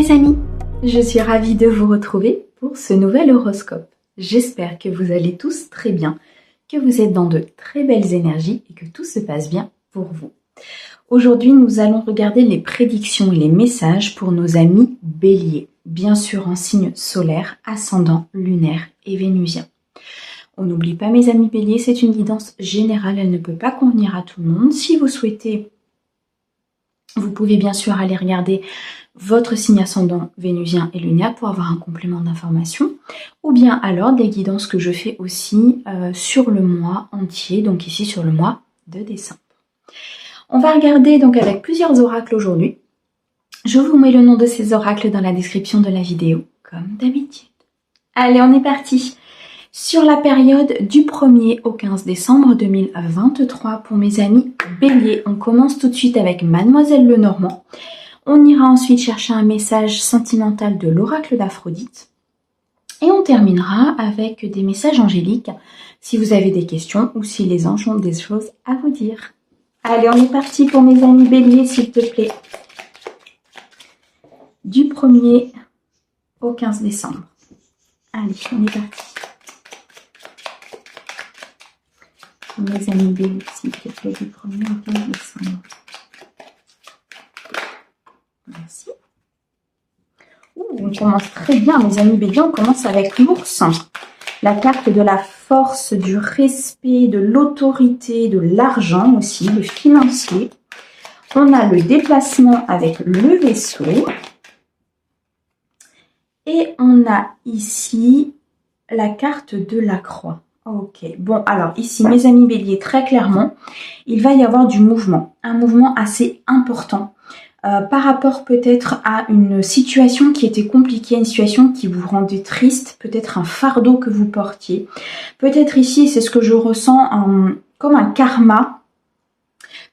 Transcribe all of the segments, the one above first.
mes amis, je suis ravie de vous retrouver pour ce nouvel horoscope. J'espère que vous allez tous très bien, que vous êtes dans de très belles énergies et que tout se passe bien pour vous. Aujourd'hui, nous allons regarder les prédictions et les messages pour nos amis béliers, bien sûr en signe solaire, ascendant, lunaire et vénusien. On n'oublie pas mes amis béliers, c'est une guidance générale, elle ne peut pas convenir à tout le monde. Si vous souhaitez, vous pouvez bien sûr aller regarder votre signe ascendant vénusien et lunaire pour avoir un complément d'information, ou bien alors des guidances que je fais aussi sur le mois entier, donc ici sur le mois de décembre. On va regarder donc avec plusieurs oracles aujourd'hui. Je vous mets le nom de ces oracles dans la description de la vidéo, comme d'habitude. Allez, on est parti. Sur la période du 1er au 15 décembre 2023, pour mes amis béliers, on commence tout de suite avec Mademoiselle Lenormand. On ira ensuite chercher un message sentimental de l'oracle d'Aphrodite. Et on terminera avec des messages angéliques, si vous avez des questions ou si les anges ont des choses à vous dire. Allez, on est parti pour mes amis béliers, s'il te plaît. Du 1er au 15 décembre. Allez, on est parti. Mes amis béliers, s'il te plaît, du 1er au 15 décembre. Merci. On commence très bien, mes amis béliers. On commence avec l'ours. La carte de la force, du respect, de l'autorité, de l'argent aussi, le financier. On a le déplacement avec le vaisseau. Et on a ici la carte de la croix. Ok, bon alors ici mes amis béliers, très clairement, il va y avoir du mouvement. Un mouvement assez important. Par rapport peut-être à une situation qui était compliquée, une situation qui vous rendait triste, peut-être un fardeau que vous portiez. Peut-être ici, c'est ce que je ressens comme un karma,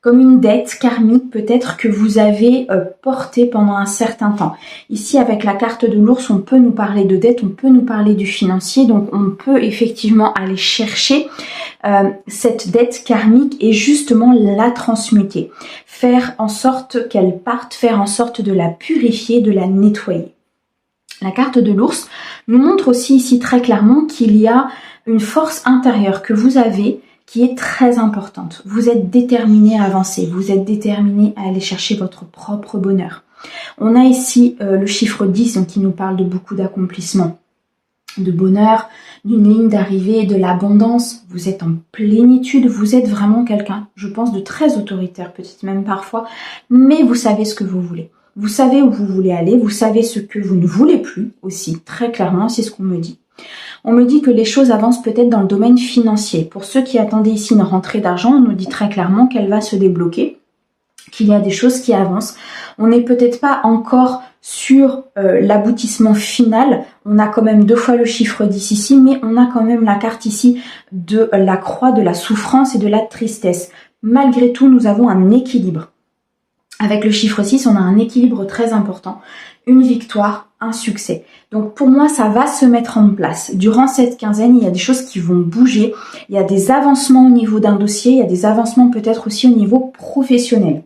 comme une dette karmique peut-être que vous avez portée pendant un certain temps. Ici, avec la carte de l'ours, on peut nous parler de dette, on peut nous parler du financier, donc on peut effectivement aller chercher cette dette karmique et justement la transmuter. Faire en sorte qu'elle parte, faire en sorte de la purifier, de la nettoyer. La carte de l'ours nous montre aussi ici très clairement qu'il y a une force intérieure que vous avez qui est très importante. Vous êtes déterminé à avancer, vous êtes déterminé à aller chercher votre propre bonheur. On a ici le chiffre 10 donc, qui nous parle de beaucoup d'accomplissement, de bonheur, d'une ligne d'arrivée, de l'abondance. Vous êtes en plénitude, vous êtes vraiment quelqu'un, je pense, de très autoritaire, peut-être même parfois, mais vous savez ce que vous voulez. Vous savez où vous voulez aller, vous savez ce que vous ne voulez plus aussi, très clairement, c'est ce qu'on me dit. On me dit que les choses avancent peut-être dans le domaine financier. Pour ceux qui attendaient ici une rentrée d'argent, on nous dit très clairement qu'elle va se débloquer, qu'il y a des choses qui avancent. On n'est peut-être pas encore sur l'aboutissement final. On a quand même 2 fois le chiffre 10 ici, mais on a quand même la carte ici de la croix, de la souffrance et de la tristesse. Malgré tout, nous avons un équilibre. Avec le chiffre 6, on a un équilibre très important. Une victoire, un succès. Donc pour moi, ça va se mettre en place. Durant cette quinzaine, il y a des choses qui vont bouger. Il y a des avancements au niveau d'un dossier. Il y a des avancements peut-être aussi au niveau professionnel.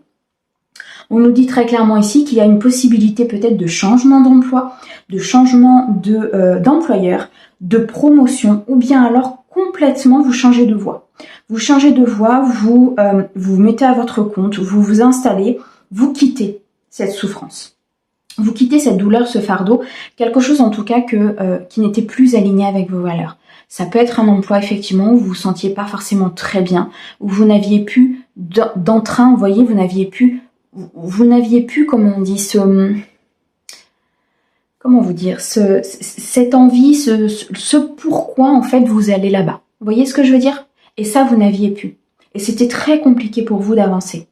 On nous dit très clairement ici qu'il y a une possibilité peut-être de changement d'emploi, de changement d'employeur, de promotion, ou bien alors complètement vous changez de voie. Vous changez de voie, vous vous mettez à votre compte, vous vous installez, vous quittez cette souffrance. Vous quittez cette douleur, ce fardeau, quelque chose en tout cas qui n'était plus aligné avec vos valeurs. Ça peut être un emploi effectivement où vous vous sentiez pas forcément très bien, où vous n'aviez plus d'entrain, vous voyez, vous n'aviez plus, comment on dit, cette envie, ce pourquoi en fait vous allez là-bas. Vous voyez ce que je veux dire? Et ça, vous n'aviez plus. Et c'était très compliqué pour vous d'avancer.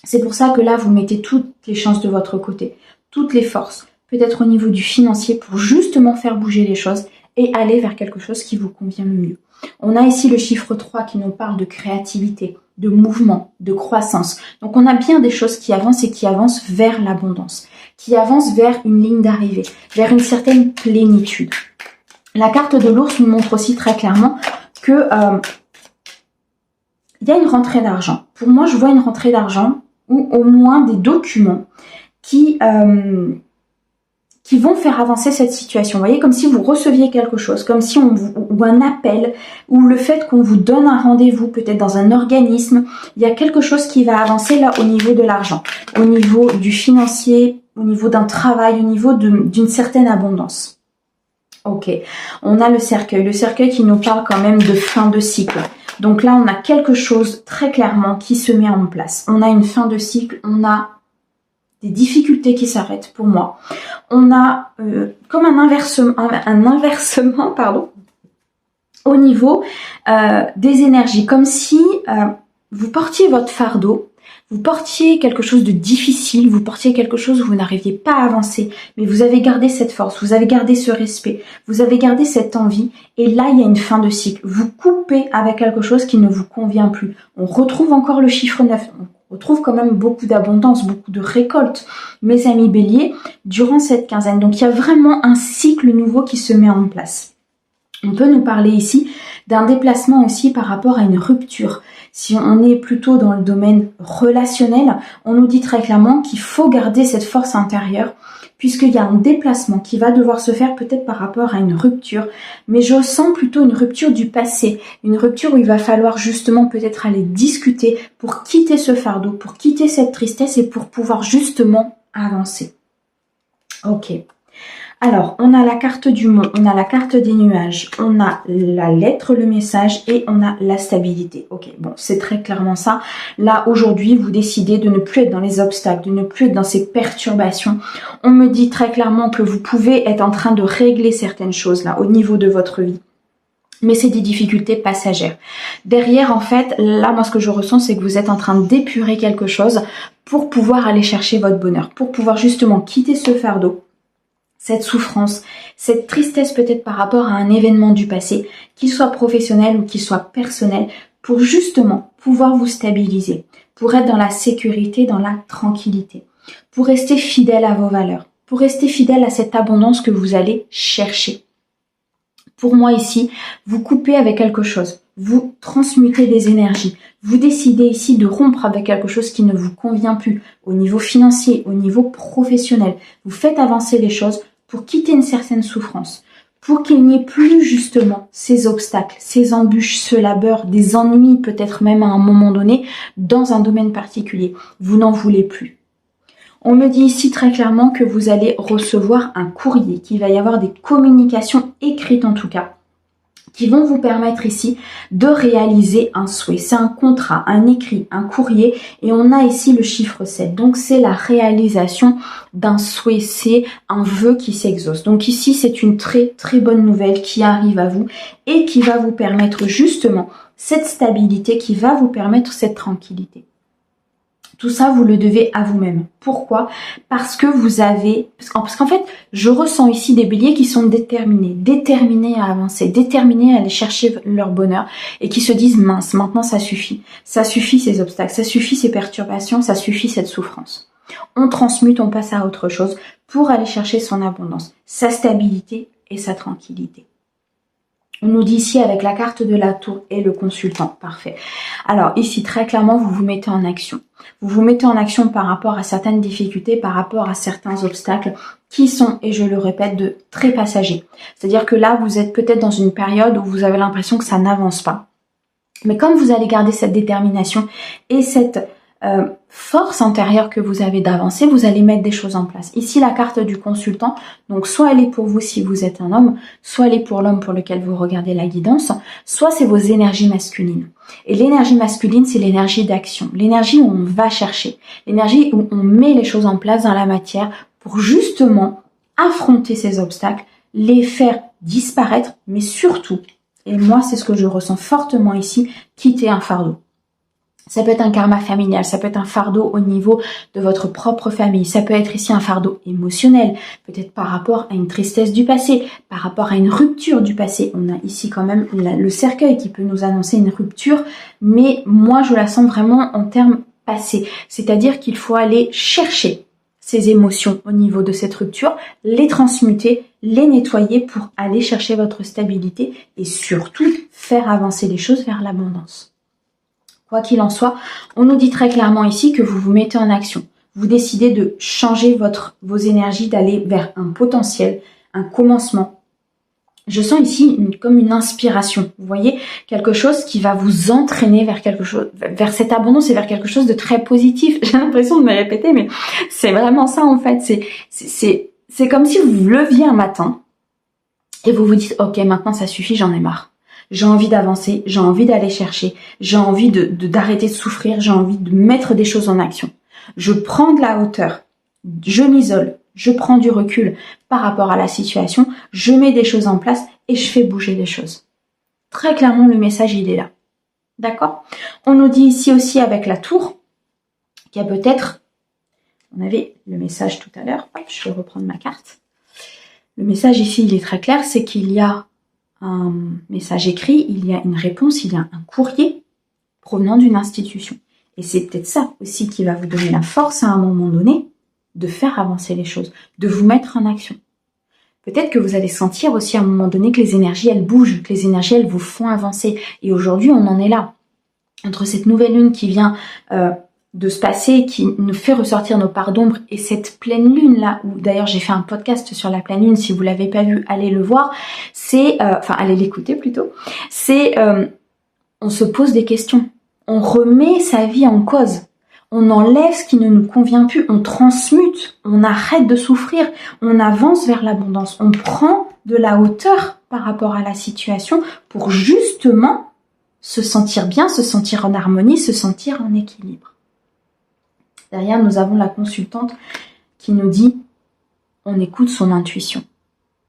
C'est pour ça que là, vous mettez toutes les chances de votre côté, toutes les forces, peut-être au niveau du financier, pour justement faire bouger les choses et aller vers quelque chose qui vous convient le mieux. On a ici le chiffre 3 qui nous parle de créativité, de mouvement, de croissance. Donc on a bien des choses qui avancent et qui avancent vers l'abondance, qui avancent vers une ligne d'arrivée, vers une certaine plénitude. La carte de l'ours nous montre aussi très clairement que il y a une rentrée d'argent. Pour moi, je vois une rentrée d'argent ou au moins des documents qui qui vont faire avancer cette situation. Vous voyez, comme si vous receviez quelque chose, comme si ou un appel, ou le fait qu'on vous donne un rendez-vous, peut-être dans un organisme, il y a quelque chose qui va avancer là au niveau de l'argent, au niveau du financier, au niveau d'un travail, au niveau d'une certaine abondance. Ok, on a le cercueil qui nous parle quand même de fin de cycle. Donc là, on a quelque chose très clairement qui se met en place. On a une fin de cycle, on a des difficultés qui s'arrêtent pour moi. On a comme un inversement pardon, au niveau des énergies, comme si vous portiez votre fardeau, vous portiez quelque chose de difficile, vous portiez quelque chose où vous n'arriviez pas à avancer, mais vous avez gardé cette force, vous avez gardé ce respect, vous avez gardé cette envie, et là il y a une fin de cycle. Vous coupez avec quelque chose qui ne vous convient plus. On retrouve encore le chiffre 9, on retrouve quand même beaucoup d'abondance, beaucoup de récolte, mes amis béliers, durant cette quinzaine. Donc il y a vraiment un cycle nouveau qui se met en place. On peut nous parler ici d'un déplacement aussi par rapport à une rupture. Si on est plutôt dans le domaine relationnel, on nous dit très clairement qu'il faut garder cette force intérieure puisqu'il y a un déplacement qui va devoir se faire peut-être par rapport à une rupture, mais je sens plutôt une rupture du passé, une rupture où il va falloir justement peut-être aller discuter pour quitter ce fardeau, pour quitter cette tristesse et pour pouvoir justement avancer. Ok. Alors, on a la carte du monde, on a la carte des nuages, on a la lettre, le message et on a la stabilité. Ok, bon, c'est très clairement ça. Là, aujourd'hui, vous décidez de ne plus être dans les obstacles, de ne plus être dans ces perturbations. On me dit très clairement que vous pouvez être en train de régler certaines choses là, au niveau de votre vie. Mais c'est des difficultés passagères. Derrière, en fait, là, moi, ce que je ressens, c'est que vous êtes en train d'épurer quelque chose pour pouvoir aller chercher votre bonheur, pour pouvoir justement quitter ce fardeau, cette souffrance, cette tristesse peut-être par rapport à un événement du passé, qu'il soit professionnel ou qu'il soit personnel, pour justement pouvoir vous stabiliser, pour être dans la sécurité, dans la tranquillité, pour rester fidèle à vos valeurs, pour rester fidèle à cette abondance que vous allez chercher. Pour moi ici, vous coupez avec quelque chose, vous transmutez des énergies, vous décidez ici de rompre avec quelque chose qui ne vous convient plus au niveau financier, au niveau professionnel. Vous faites avancer les choses pour quitter une certaine souffrance, pour qu'il n'y ait plus justement ces obstacles, ces embûches, ce labeur, des ennuis peut-être même à un moment donné dans un domaine particulier. Vous n'en voulez plus. On me dit ici très clairement que vous allez recevoir un courrier, qu'il va y avoir des communications écrites en tout cas, qui vont vous permettre ici de réaliser un souhait. C'est un contrat, un écrit, un courrier et on a ici le chiffre 7. Donc c'est la réalisation d'un souhait, c'est un vœu qui s'exauce. Donc ici c'est une très très bonne nouvelle qui arrive à vous et qui va vous permettre justement cette stabilité, qui va vous permettre cette tranquillité. Tout ça, vous le devez à vous-même. Pourquoi? Parce que vous avez... Parce qu'en fait, je ressens ici des béliers qui sont déterminés à avancer, déterminés à aller chercher leur bonheur et qui se disent, mince, maintenant ça suffit. Ça suffit ces obstacles, ça suffit ces perturbations, ça suffit cette souffrance. On transmute, on passe à autre chose pour aller chercher son abondance, sa stabilité et sa tranquillité. On nous dit ici avec la carte de la tour et le consultant. Parfait. Alors ici, très clairement, vous vous mettez en action. Vous vous mettez en action par rapport à certaines difficultés, par rapport à certains obstacles qui sont, et je le répète, de très passagers. C'est-à-dire que là, vous êtes peut-être dans une période où vous avez l'impression que ça n'avance pas. Mais comme vous allez garder cette détermination et cette force intérieure que vous avez d'avancer, vous allez mettre des choses en place. Ici, la carte du consultant, donc soit elle est pour vous si vous êtes un homme, soit elle est pour l'homme pour lequel vous regardez la guidance, soit c'est vos énergies masculines. Et l'énergie masculine, c'est l'énergie d'action, l'énergie où on va chercher, l'énergie où on met les choses en place dans la matière pour justement affronter ces obstacles, les faire disparaître, mais surtout, et moi c'est ce que je ressens fortement ici, quitter un fardeau. Ça peut être un karma familial, ça peut être un fardeau au niveau de votre propre famille, ça peut être ici un fardeau émotionnel, peut-être par rapport à une tristesse du passé, par rapport à une rupture du passé. On a ici quand même le cercueil qui peut nous annoncer une rupture, mais moi je la sens vraiment en termes passés. C'est-à-dire qu'il faut aller chercher ces émotions au niveau de cette rupture, les transmuter, les nettoyer pour aller chercher votre stabilité et surtout faire avancer les choses vers l'abondance. Quoi qu'il en soit, on nous dit très clairement ici que vous vous mettez en action. vous décidez de changer vos énergies, d'aller vers un potentiel, un commencement. Je sens ici comme une inspiration, vous voyez, quelque chose qui va vous entraîner vers quelque chose, vers cette abondance et vers quelque chose de très positif. J'ai l'impression de me répéter, mais c'est vraiment ça en fait. C'est comme si vous vous leviez un matin et vous vous dites, ok, maintenant ça suffit, j'en ai marre. J'ai envie d'avancer, j'ai envie d'aller chercher, j'ai envie d'arrêter de souffrir, j'ai envie de mettre des choses en action. Je prends de la hauteur, je m'isole. Je prends du recul par rapport à la situation, je mets des choses en place et je fais bouger les choses. Très clairement, le message, il est là. D'accord? On nous dit ici aussi avec la tour qu'il y a peut-être, on avait le message tout à l'heure, hop, je vais reprendre ma carte. Le message ici, il est très clair, c'est qu'il y a un message écrit, il y a une réponse, il y a un courrier provenant d'une institution. Et c'est peut-être ça aussi qui va vous donner la force à un moment donné de faire avancer les choses, de vous mettre en action. Peut-être que vous allez sentir aussi à un moment donné que les énergies, elles bougent, que les énergies, elles vous font avancer. Et aujourd'hui, on en est là. Entre cette nouvelle lune qui vient de se passer, qui nous fait ressortir nos parts d'ombre, et cette pleine lune-là, où d'ailleurs j'ai fait un podcast sur la pleine lune, si vous l'avez pas vu, allez le voir, allez l'écouter plutôt, on se pose des questions. On remet sa vie en cause. On enlève ce qui ne nous convient plus, on transmute, on arrête de souffrir, on avance vers l'abondance, on prend de la hauteur par rapport à la situation pour justement se sentir bien, se sentir en harmonie, se sentir en équilibre. Derrière, nous avons la consultante qui nous dit on écoute son intuition,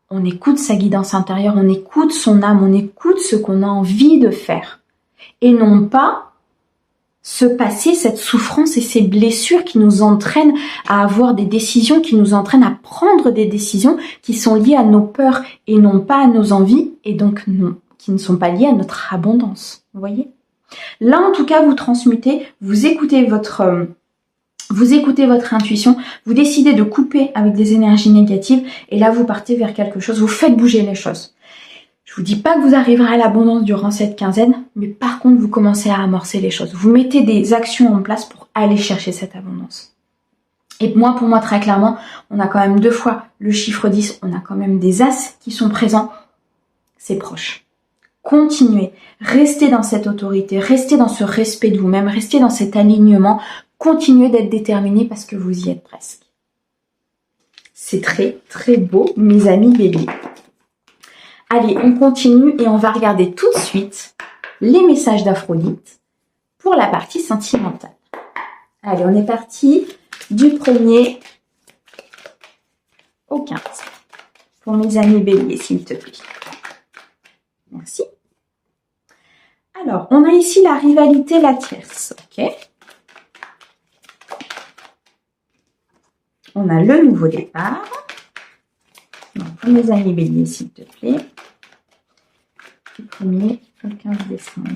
on écoute sa guidance intérieure, on écoute son âme, on écoute ce qu'on a envie de faire et non pas se passer cette souffrance et ces blessures qui nous entraînent à avoir des décisions, qui nous entraînent à prendre des décisions qui sont liées à nos peurs et non pas à nos envies et donc qui ne sont pas liées à notre abondance. Vous voyez? Là, en tout cas, vous transmutez, vous écoutez votre intuition, vous décidez de couper avec des énergies négatives et là, vous partez vers quelque chose, vous faites bouger les choses. Je vous dis pas que vous arriverez à l'abondance durant cette quinzaine, mais par contre, vous commencez à amorcer les choses. Vous mettez des actions en place pour aller chercher cette abondance. Et pour moi, très clairement, on a quand même 2 fois le chiffre 10, on a quand même des as qui sont présents. C'est proche. Continuez, restez dans cette autorité, restez dans ce respect de vous-même, restez dans cet alignement, continuez d'être déterminé parce que vous y êtes presque. C'est très, très beau, mes amis béliers. Allez, on continue et on va regarder tout de suite les messages d'Aphrodite pour la partie sentimentale. Allez, on est parti du 1er au 15. Pour mes amis béliers, s'il te plaît. Merci. Alors, on a ici la rivalité, la tierce. Ok. On a le nouveau départ. Donc, pour mes amis béliers, s'il te plaît. Du 1er au 15 décembre.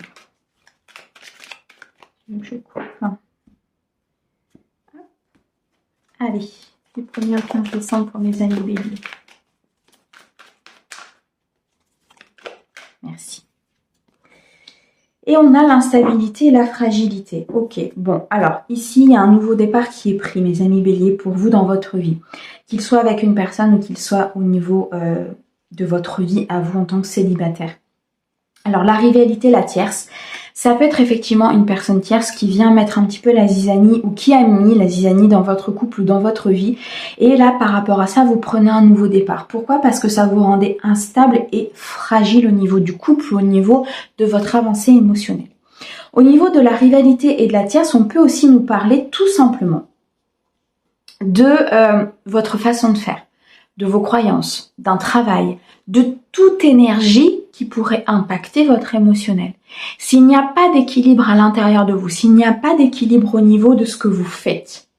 Je coupe. Allez, du 1er au 15 décembre pour mes amis béliers. Merci. Et on a l'instabilité et la fragilité. Ok, bon, alors ici, il y a un nouveau départ qui est pris, mes amis béliers, pour vous dans votre vie. Qu'il soit avec une personne ou qu'il soit au niveau de votre vie à vous en tant que célibataire. Alors la rivalité, la tierce, ça peut être effectivement une personne tierce qui vient mettre un petit peu la zizanie ou qui a mis la zizanie dans votre couple ou dans votre vie. Et là, par rapport à ça, vous prenez un nouveau départ. Pourquoi? Parce que ça vous rendait instable et fragile au niveau du couple ou au niveau de votre avancée émotionnelle. Au niveau de la rivalité et de la tierce, on peut aussi nous parler tout simplement de votre façon de faire, de vos croyances, d'un travail, de toute énergie qui pourrait impacter votre émotionnel. S'il n'y a pas d'équilibre à l'intérieur de vous, s'il n'y a pas d'équilibre au niveau de ce que vous faites,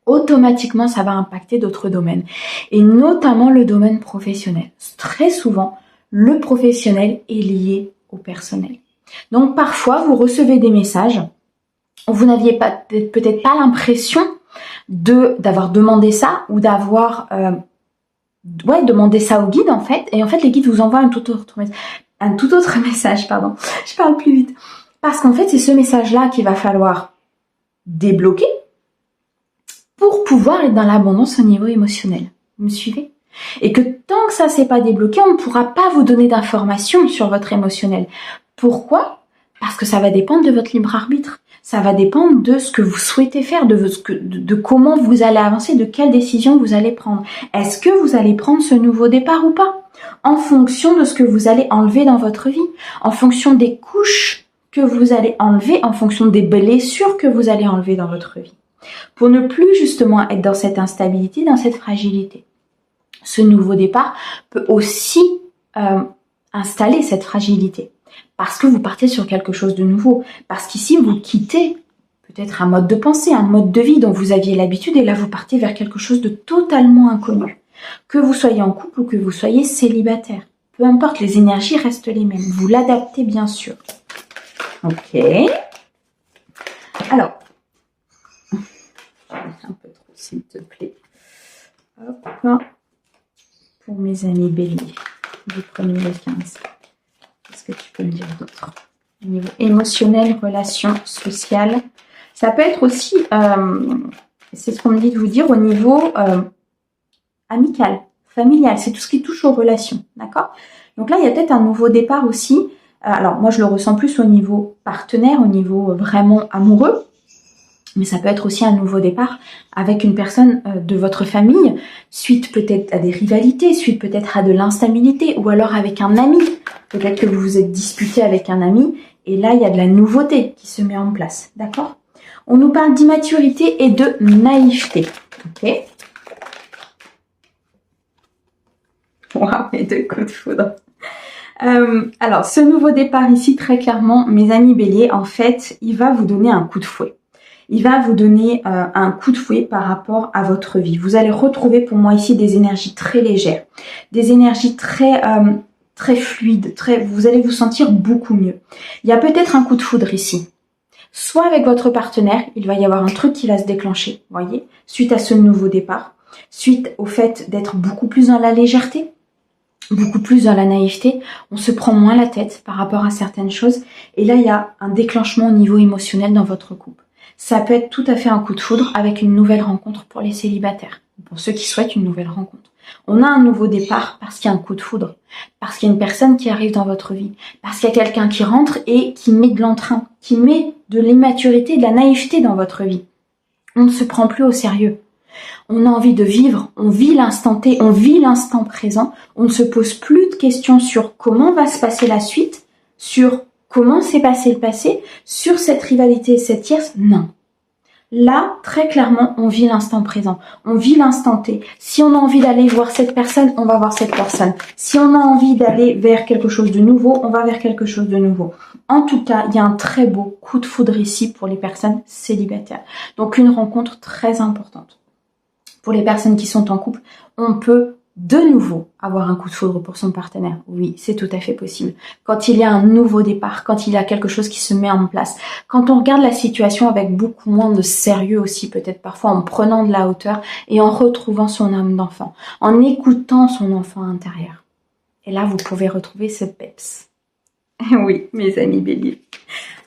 automatiquement ça va impacter d'autres domaines et notamment le domaine professionnel. Très souvent, le professionnel est lié au personnel. Donc parfois, vous recevez des messages où vous n'aviez peut-être pas l'impression d'avoir demandé ça ou d'avoir demandé ça au guide en fait, et en fait les guides vous envoient un tout autre message, pardon, je parle plus vite, parce qu'en fait c'est ce message là qu'il va falloir débloquer pour pouvoir être dans l'abondance au niveau émotionnel. Vous me suivez? Et que tant que ça s'est pas débloqué, on ne pourra pas vous donner d'informations sur votre émotionnel. Pourquoi? Parce que ça va dépendre de votre libre arbitre. Ça va dépendre de ce que vous souhaitez faire, de comment vous allez avancer, de quelle décision vous allez prendre. Est-ce que vous allez prendre ce nouveau départ ou pas? En fonction de ce que vous allez enlever dans votre vie, en fonction des couches que vous allez enlever, en fonction des blessures que vous allez enlever dans votre vie. Pour ne plus justement être dans cette instabilité, dans cette fragilité. Ce nouveau départ peut aussi installer cette fragilité. Parce que vous partez sur quelque chose de nouveau. Parce qu'ici, vous quittez peut-être un mode de pensée, un mode de vie dont vous aviez l'habitude, et là, vous partez vers quelque chose de totalement inconnu. Que vous soyez en couple ou que vous soyez célibataire. Peu importe, les énergies restent les mêmes. Vous l'adaptez, bien sûr. Ok. Alors, un peu trop, s'il te plaît. Hop. Pour mes amis béliers, du 1er au 15. Qu'est-ce que tu peux me dire d'autre? Au niveau émotionnel, relations sociales. Ça peut être aussi, c'est ce qu'on me dit de vous dire, au niveau amical, familial. C'est tout ce qui touche aux relations, d'accord? Donc là, il y a peut-être un nouveau départ aussi. Alors, moi, je le ressens plus au niveau partenaire, au niveau vraiment amoureux. Mais ça peut être aussi un nouveau départ avec une personne de votre famille, suite peut-être à des rivalités, suite peut-être à de l'instabilité, ou alors avec un ami. Peut-être que vous vous êtes disputé avec un ami, et là, il y a de la nouveauté qui se met en place, d'accord? On nous parle d'immaturité et de naïveté, ok? Waouh, mes deux coups de foudre. Alors, ce nouveau départ ici, très clairement, mes amis béliers, en fait, il va vous donner un coup de fouet. Il va vous donner un coup de fouet par rapport à votre vie. Vous allez retrouver pour moi ici des énergies très légères, des énergies très fluides, vous allez vous sentir beaucoup mieux. Il y a peut-être un coup de foudre ici. Soit avec votre partenaire, il va y avoir un truc qui va se déclencher, voyez, suite à ce nouveau départ, suite au fait d'être beaucoup plus dans la légèreté, beaucoup plus dans la naïveté, on se prend moins la tête par rapport à certaines choses, et là il y a un déclenchement au niveau émotionnel dans votre couple. Ça peut être tout à fait un coup de foudre avec une nouvelle rencontre pour les célibataires, pour ceux qui souhaitent une nouvelle rencontre. On a un nouveau départ parce qu'il y a un coup de foudre, parce qu'il y a une personne qui arrive dans votre vie, parce qu'il y a quelqu'un qui rentre et qui met de l'entrain, qui met de l'immaturité, de la naïveté dans votre vie. On ne se prend plus au sérieux. On a envie de vivre, on vit l'instant T, on vit l'instant présent, on ne se pose plus de questions sur comment va se passer la suite, sur comment s'est passé le passé, sur cette rivalité et cette tierce, non. Là, très clairement, on vit l'instant présent, on vit l'instant T. Si on a envie d'aller voir cette personne, on va voir cette personne. Si on a envie d'aller vers quelque chose de nouveau, on va vers quelque chose de nouveau. En tout cas, il y a un très beau coup de foudre ici pour les personnes célibataires. Donc une rencontre très importante. Pour les personnes qui sont en couple, on peut de nouveau avoir un coup de foudre pour son partenaire. Oui, c'est tout à fait possible. Quand il y a un nouveau départ, quand il y a quelque chose qui se met en place, quand on regarde la situation avec beaucoup moins de sérieux aussi, peut-être parfois en prenant de la hauteur et en retrouvant son âme d'enfant, en écoutant son enfant intérieur. Et là, vous pouvez retrouver ce peps. Oui, mes amis béliers.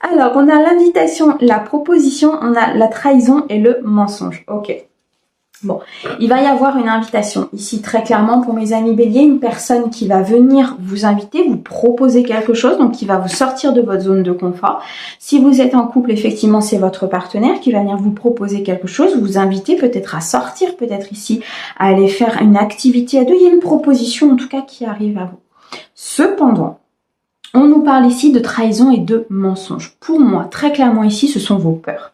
Alors, on a l'invitation, la proposition, on a la trahison et le mensonge. Ok. Bon, il va y avoir une invitation ici très clairement pour mes amis béliers, une personne qui va venir vous inviter, vous proposer quelque chose, donc qui va vous sortir de votre zone de confort. Si vous êtes en couple, effectivement, c'est votre partenaire qui va venir vous proposer quelque chose, vous inviter peut-être à sortir, peut-être ici à aller faire une activité à deux. Il y a une proposition en tout cas qui arrive à vous. Cependant, on nous parle ici de trahison et de mensonge. Pour moi, très clairement ici, ce sont vos peurs.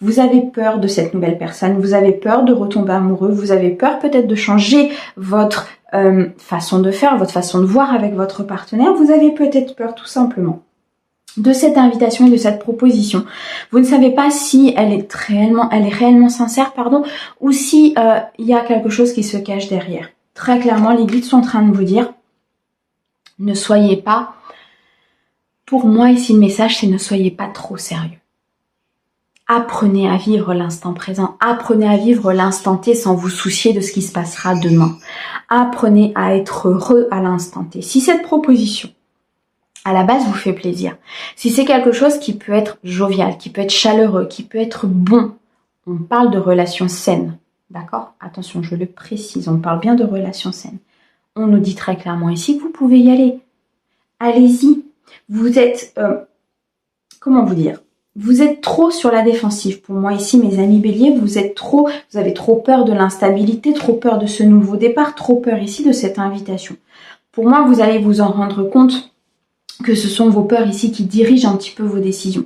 Vous avez peur de cette nouvelle personne, vous avez peur de retomber amoureux, vous avez peur peut-être de changer votre façon de faire, votre façon de voir avec votre partenaire. Vous avez peut-être peur tout simplement de cette invitation et de cette proposition. Vous ne savez pas si elle est réellement sincère, ou si il y a quelque chose qui se cache derrière. Très clairement, les guides sont en train de vous dire, ne soyez pas... Pour moi, ici, le message, c'est ne soyez pas trop sérieux. Apprenez à vivre l'instant présent. Apprenez à vivre l'instant T sans vous soucier de ce qui se passera demain. Apprenez à être heureux à l'instant T. Si cette proposition, à la base, vous fait plaisir, si c'est quelque chose qui peut être jovial, qui peut être chaleureux, qui peut être bon, on parle de relations saines. D'accord? Attention, je le précise, on parle bien de relations saines. On nous dit très clairement ici que vous pouvez y aller. Allez-y. Vous êtes... comment vous dire? Vous êtes trop sur la défensive. Pour moi ici, mes amis béliers, vous avez trop peur de l'instabilité, trop peur de ce nouveau départ, trop peur ici de cette invitation. Pour moi, vous allez vous en rendre compte que ce sont vos peurs ici qui dirigent un petit peu vos décisions.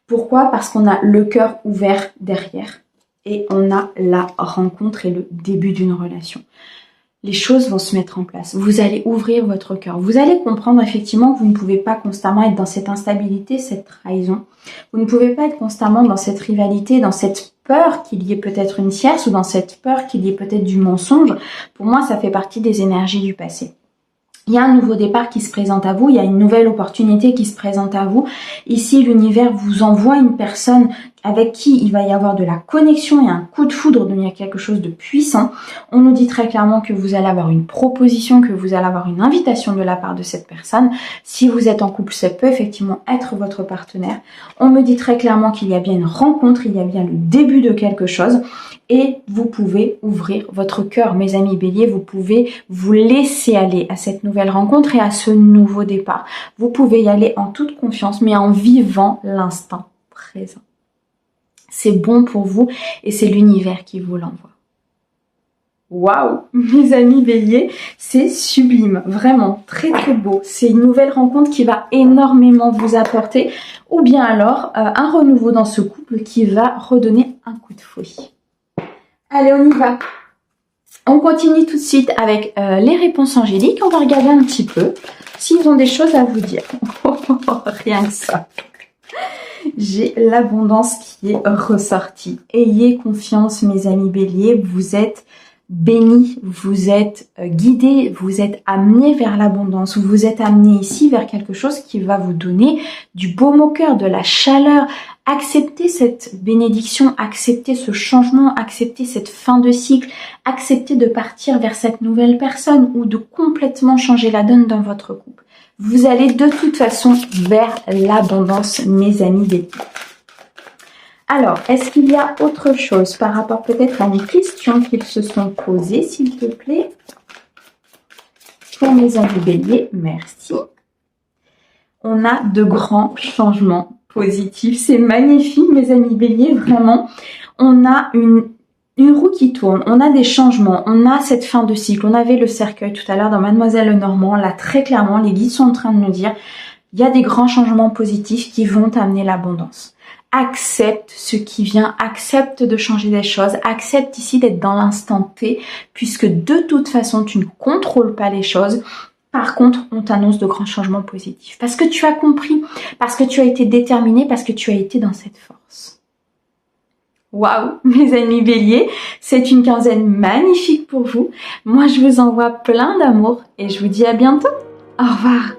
Pourquoi? Parce qu'on a le cœur ouvert derrière et on a la rencontre et le début d'une relation. Les choses vont se mettre en place. Vous allez ouvrir votre cœur. Vous allez comprendre effectivement que vous ne pouvez pas constamment être dans cette instabilité, cette trahison. Vous ne pouvez pas être constamment dans cette rivalité, dans cette peur qu'il y ait peut-être une tierce ou dans cette peur qu'il y ait peut-être du mensonge. Pour moi, ça fait partie des énergies du passé. Il y a un nouveau départ qui se présente à vous, il y a une nouvelle opportunité qui se présente à vous. Ici, l'univers vous envoie une personne avec qui il va y avoir de la connexion, il y a un coup de foudre, donc il y a quelque chose de puissant. On nous dit très clairement que vous allez avoir une proposition, que vous allez avoir une invitation de la part de cette personne. Si vous êtes en couple, ça peut effectivement être votre partenaire. On me dit très clairement qu'il y a bien une rencontre, il y a bien le début de quelque chose. Et vous pouvez ouvrir votre cœur, mes amis béliers, vous pouvez vous laisser aller à cette nouvelle rencontre et à ce nouveau départ. Vous pouvez y aller en toute confiance, mais en vivant l'instant présent. C'est bon pour vous et c'est l'univers qui vous l'envoie. Waouh, mes amis béliers, c'est sublime, vraiment très très beau. C'est une nouvelle rencontre qui va énormément vous apporter, ou bien alors un renouveau dans ce couple qui va redonner un coup de folie. Allez, on y va. On continue tout de suite avec les réponses angéliques. On va regarder un petit peu s'ils ont des choses à vous dire. Rien que ça. J'ai l'abondance qui est ressortie. Ayez confiance, mes amis béliers. Vous êtes bénis, vous êtes guidés, vous êtes amenés vers l'abondance. Vous êtes amenés ici vers quelque chose qui va vous donner du baume au cœur, de la chaleur. Acceptez cette bénédiction, acceptez ce changement, acceptez cette fin de cycle, acceptez de partir vers cette nouvelle personne ou de complètement changer la donne dans votre couple. Vous allez de toute façon vers l'abondance, mes amis béliers. Alors, est-ce qu'il y a autre chose par rapport peut-être à des questions qu'ils se sont posées, s'il te plaît? Pour mes amis béliers, merci. On a de grands changements positif, c'est magnifique mes amis béliers, vraiment. On a une roue qui tourne, on a des changements, on a cette fin de cycle. On avait le cercueil tout à l'heure dans Mademoiselle Lenormand, là très clairement les guides sont en train de nous dire il y a des grands changements positifs qui vont amener l'abondance. Accepte ce qui vient, accepte de changer des choses, accepte ici d'être dans l'instant T, puisque de toute façon tu ne contrôles pas les choses. Par contre, on t'annonce de grands changements positifs. Parce que tu as compris, parce que tu as été déterminé, parce que tu as été dans cette force. Waouh, mes amis béliers, c'est une quinzaine magnifique pour vous. Moi, je vous envoie plein d'amour et je vous dis à bientôt. Au revoir.